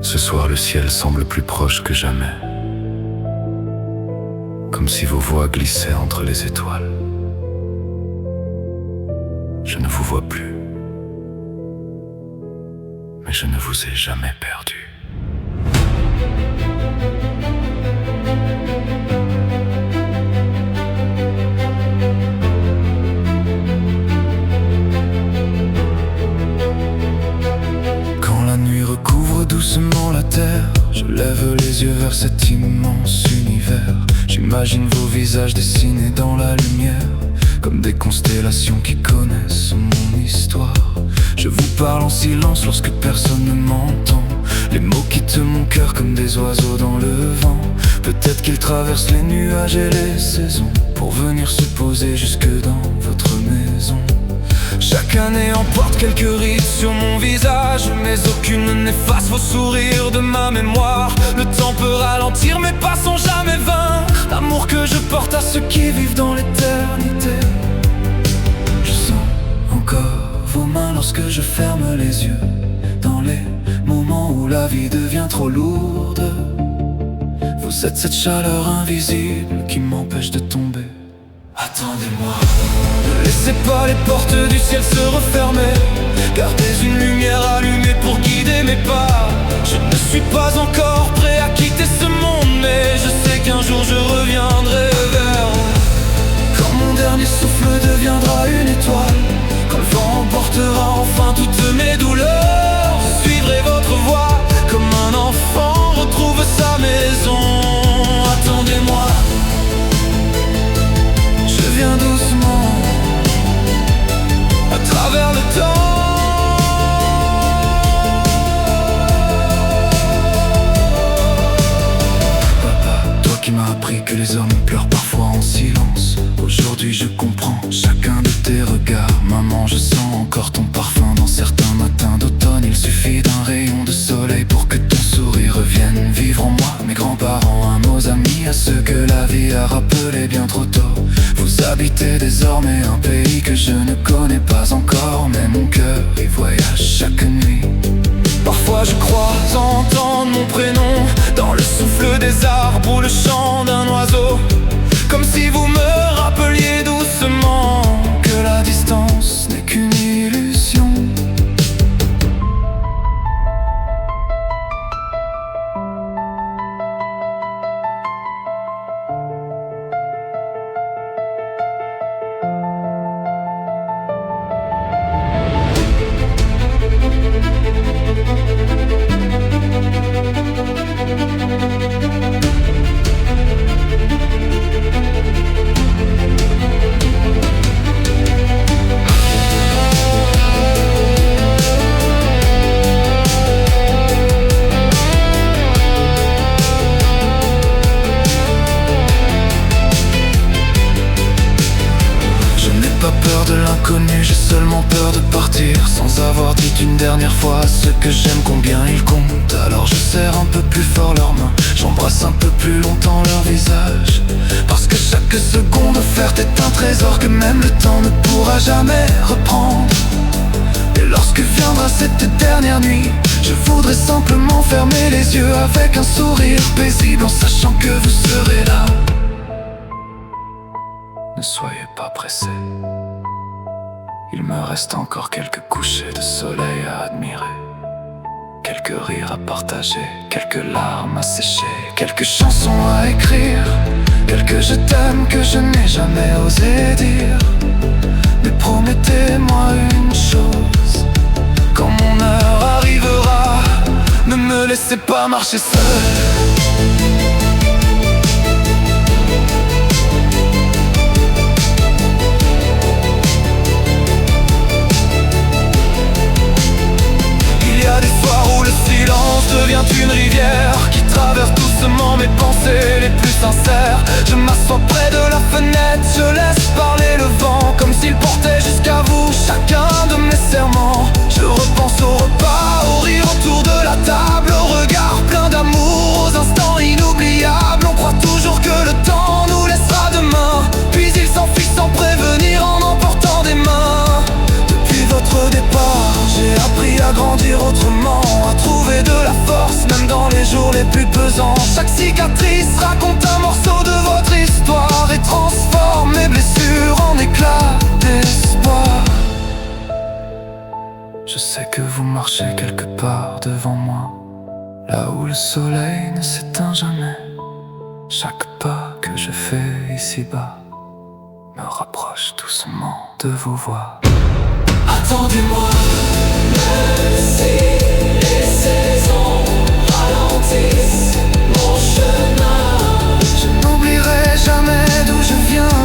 Ce soir, le ciel semble plus proche que jamais, comme si vos voix glissaient entre les étoiles. Je ne vous vois plus, mais je ne vous ai jamais perdu. Quand la nuit recouvre doucement la terre, je lève les yeux vers cet immense univers. J'imagine vos visages dessinés dans la lumière, comme des constellations qui connaissent mon histoire. Je vous parle en silence lorsque personne ne m'entend. Les mots quittent mon cœur comme des oiseaux dans le vent. Peut-être qu'ils traversent les nuages et les saisons pour venir se poser jusque dans votre maison. Chaque année emporte quelques rides sur mon visage, mais aucune n'efface vos sourires de ma mémoire. Le temps peut ralentir, mes pas sont jamais vains. L'amour que je porte à ceux qui vivent dans l'éternité. Je sens encore vos mains lorsque je ferme les yeux, dans les moments où la vie devient trop lourde. Vous êtes cette chaleur invisible qui m'empêche de tomber. Attendez-moi, ne laissez pas les portes du ciel se refermer. Gardez une lumière allumée pour guider mes pas. Je ne suis pas encore prêt à quitter ce monde, mais je sais qu'un jour je reviendrai vers vous. Quand mon dernier souffle deviendra une étoile, quand le vent emportera enfin toutes mes douleurs, je suivrai votre voie comme un enfant retrouve sa maison. Attendez-moi, je viens doucement à travers le temps. Papa, toi qui m'as appris que les hommes pleurent parfois en silence, aujourd'hui je comprends chacun de tes regards. Maman, je sens encore ton parfum dans certains matins d'automne. Il suffit d'un rayon de soleil pour que ton sourire revienne vivre en moi. Mes grands-parents, à nos amis, à ceux que la vie a rappelés bien trop tôt. Vous habitez désormais un pays que je ne connais pas encore, mais mon cœur y voyage chaque nuit. Parfois je crois entendre mon prénom dans le souffle des arbres ou le chant d'un oiseau, comme si vous me rappeliez doucement que la distance n'est qu'une illusion. Pas peur de l'inconnu, j'ai seulement peur de partir sans avoir dit une dernière fois à ceux que j'aime combien ils comptent. Alors je serre un peu plus fort leurs mains, j'embrasse un peu plus longtemps leur visage, parce que chaque seconde offerte est un trésor que même le temps ne pourra jamais reprendre. Et lorsque viendra cette dernière nuit, je voudrais simplement fermer les yeux avec un sourire paisible, en sachant que vous serez là. Ne soyez pas pressés, il me reste encore quelques couchers de soleil à admirer, quelques rires à partager, quelques larmes à sécher, quelques chansons à écrire, quelques je t'aime que je n'ai jamais osé dire. Mais promettez-moi une chose, quand mon heure arrivera, ne me laissez pas marcher seul. Devient une rivière qui traverse doucement mes pensées les plus sincères. Je m'assois près de la fenêtre, je laisse parler le vent, comme s'il portait jusqu'à vous chacun de mes serments. Je repense au repas, au rire autour de la table, au regard plein d'amour, aux instants inoubliables. On croit toujours que le temps nous laissera demain, puis il s'enfuit sans prévenir en emportant des mains. Depuis votre départ, j'ai appris à grandir autrement, à trouver de la force même pesant. Chaque cicatrice raconte un morceau de votre histoire et transforme mes blessures en éclats d'espoir. Je sais que vous marchez quelque part devant moi, là où le soleil ne s'éteint jamais. Chaque pas que je fais ici-bas me rapproche doucement de vos voix. Attendez-moi, même si les saisons ralentissent mon chemin, je n'oublierai jamais d'où je viens.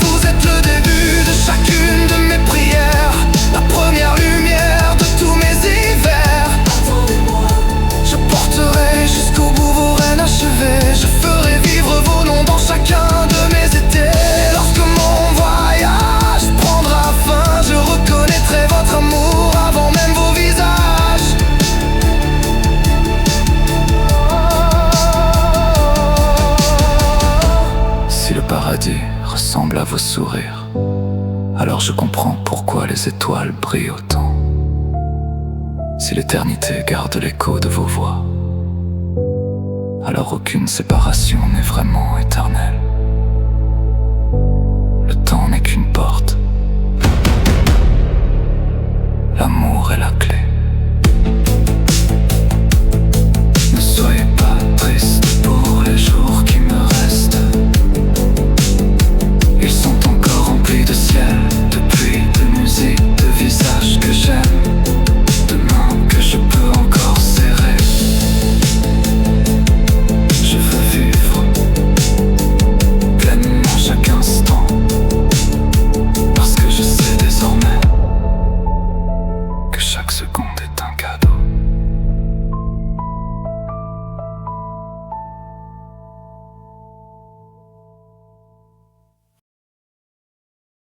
Vous êtes le début de chacune de mes prières, la première lumière de tous mes hivers. Attendez-moi, je porterai jusqu'au bout vos rênes achevés. Je ferai vivre vos noms dans chacun de mes étés. Lorsque mon voyage prendra fin, je reconnaîtrai votre amour avant même vos visages. Si le paradis ressemble à vos sourires, alors je comprends pourquoi les étoiles brillent autant. Si l'éternité garde l'écho de vos voix, alors aucune séparation n'est vraiment éternelle. Le temps n'est qu'une porte, l'amour est la clé. Ne soyez pas triste pour les jours qui me restent. Ils sont encore remplis de ciel, de pluie, de musique, de visages que j'aime, de mains que je peux encore serrer. Je veux vivre pleinement chaque instant, parce que je sais désormais que chaque seconde est